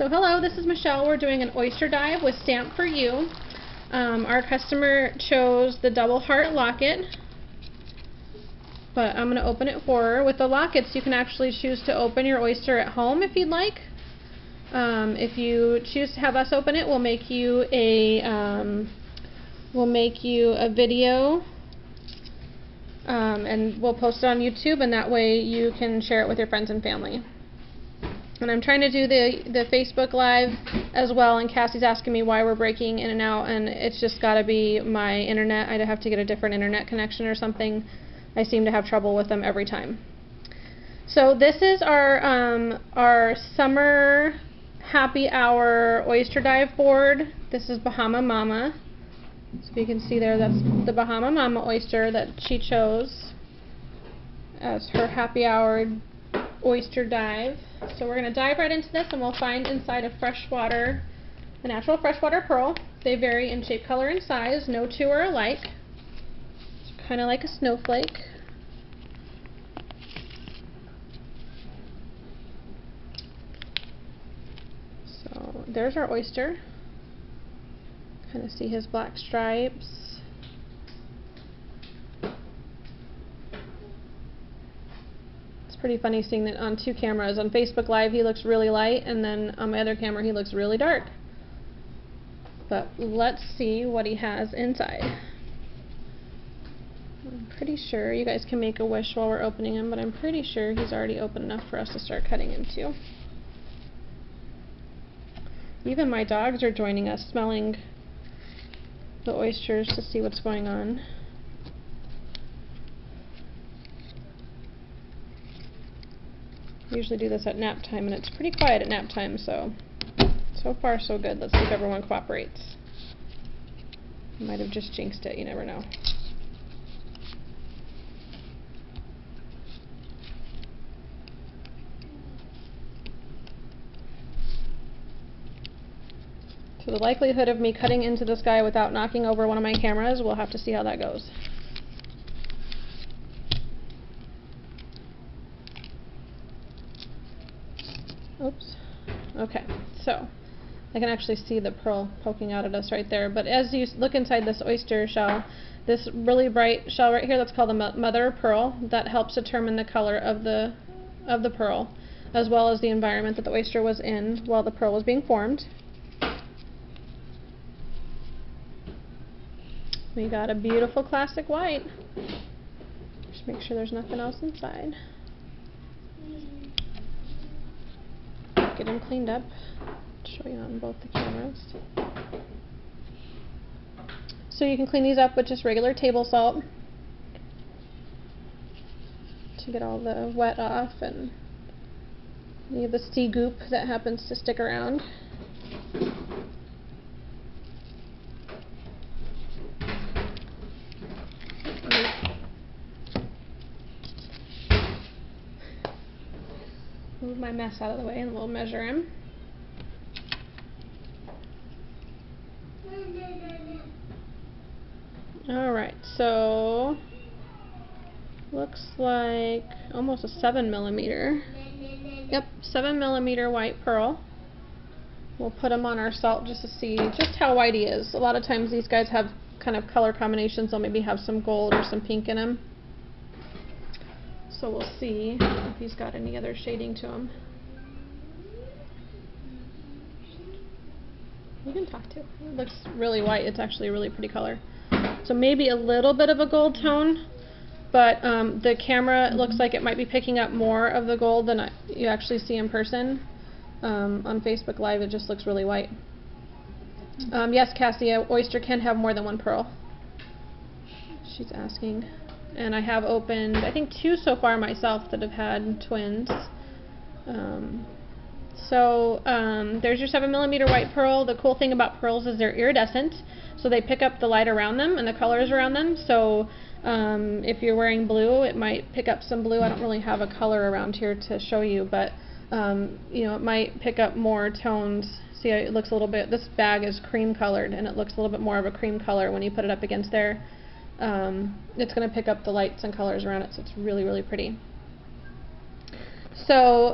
So hello, this is Michelle. We're doing an oyster dive with Stamp for You. Our customer chose the double heart locket, but I'm going to open it for her. With the lockets, you can actually choose to open your oyster at home if you'd like. If you choose to have us open it, we'll make you a video, and we'll post it on YouTube, and that way you can share it with your friends and family. And I'm trying to do the Facebook Live as well, and Cassie's asking me why we're breaking in and out, and it's just got to be my internet. I'd have to get a different internet connection or something. I seem to have trouble with them every time. So this is our summer happy hour oyster dive board. This is Bahama Mama. So you can see there, that's the Bahama Mama oyster that she chose as her happy hour oyster dive. So we're going to dive right into this, and we'll find inside a freshwater, a natural freshwater pearl. They vary in shape, color, and size. No two are alike. It's kind of like a snowflake. So there's our oyster. Kind of see his black stripes. Pretty funny seeing that on two cameras. On Facebook Live he looks really light, and then on my other camera he looks really dark. But let's see what he has inside. I'm pretty sure, you guys can make a wish while we're opening him, but I'm pretty sure he's already open enough for us to start cutting into. Even my dogs are joining us, smelling the oysters to see what's going on. I usually do this at nap time, and it's pretty quiet at nap time, so far so good. Let's see if everyone cooperates. Might have just jinxed it, you never know. So the likelihood of me cutting into this guy without knocking over one of my cameras, we'll have to see how that goes. Oops. Okay, so I can actually see the pearl poking out at us right there, but as you look inside this oyster shell, this really bright shell right here, that's called the mother of pearl. That helps determine the color of the pearl, as well as the environment that the oyster was in while the pearl was being formed. We got a beautiful classic white. Just make sure there's nothing else inside. Get them cleaned up. Show you on both the cameras. So you can clean these up with just regular table salt to get all the wet off and any of the sea goop that happens to stick around. Move my mess out of the way, and we'll measure him. Alright, so looks like almost a 7mm. Yep, 7mm white pearl. We'll put him on our salt just to see just how white he is. A lot of times these guys have kind of color combinations. They'll maybe have some gold or some pink in them. So we'll see if he's got any other shading to him. You can talk to. It looks really white. It's actually a really pretty color. So maybe a little bit of a gold tone, but the camera looks like it might be picking up more of the gold than you actually see in person. On Facebook Live it just looks really white. Yes, Cassie, an oyster can have more than one pearl. She's asking. And I have opened, I think, 2 so far myself that have had twins. There's your 7mm white pearl. The cool thing about pearls is they're iridescent, so they pick up the light around them and the colors around them. So if you're wearing blue, it might pick up some blue. I don't really have a color around here to show you, but you know, it might pick up more tones. See, it looks a little bit, this bag is cream colored, and it looks a little bit more of a cream color when you put it up against there. It's going to pick up the lights and colors around it, so it's really, really pretty. So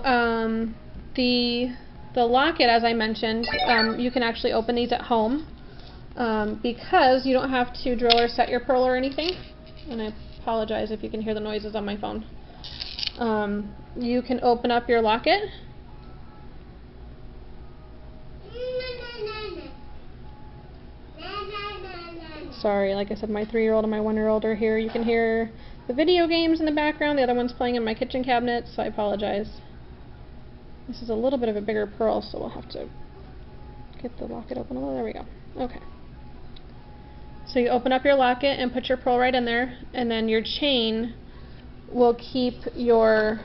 the The locket, as I mentioned, you can actually open these at home because you don't have to drill or set your pearl or anything. And I apologize if you can hear the noises on my phone. You can open up your locket. Sorry, like I said, my 3-year-old and my 1-year-old are here. You can hear the video games in the background. The other one's playing in my kitchen cabinet, so I apologize. This is a little bit of a bigger pearl, so we'll have to get the locket open a little. There we go. Okay. So you open up your locket and put your pearl right in there, and then your chain will keep your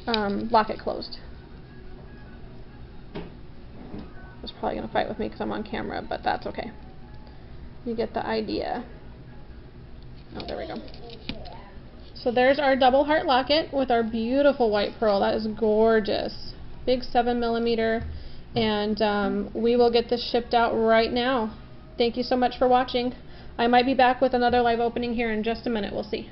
locket closed. It's probably going to fight with me because I'm on camera, but that's okay. You get the idea. Oh, there we go. So there's our double heart locket with our beautiful white pearl. That is gorgeous. Big 7mm, and we will get this shipped out right now. Thank you so much for watching. I might be back with another live opening here in just a minute. We'll see.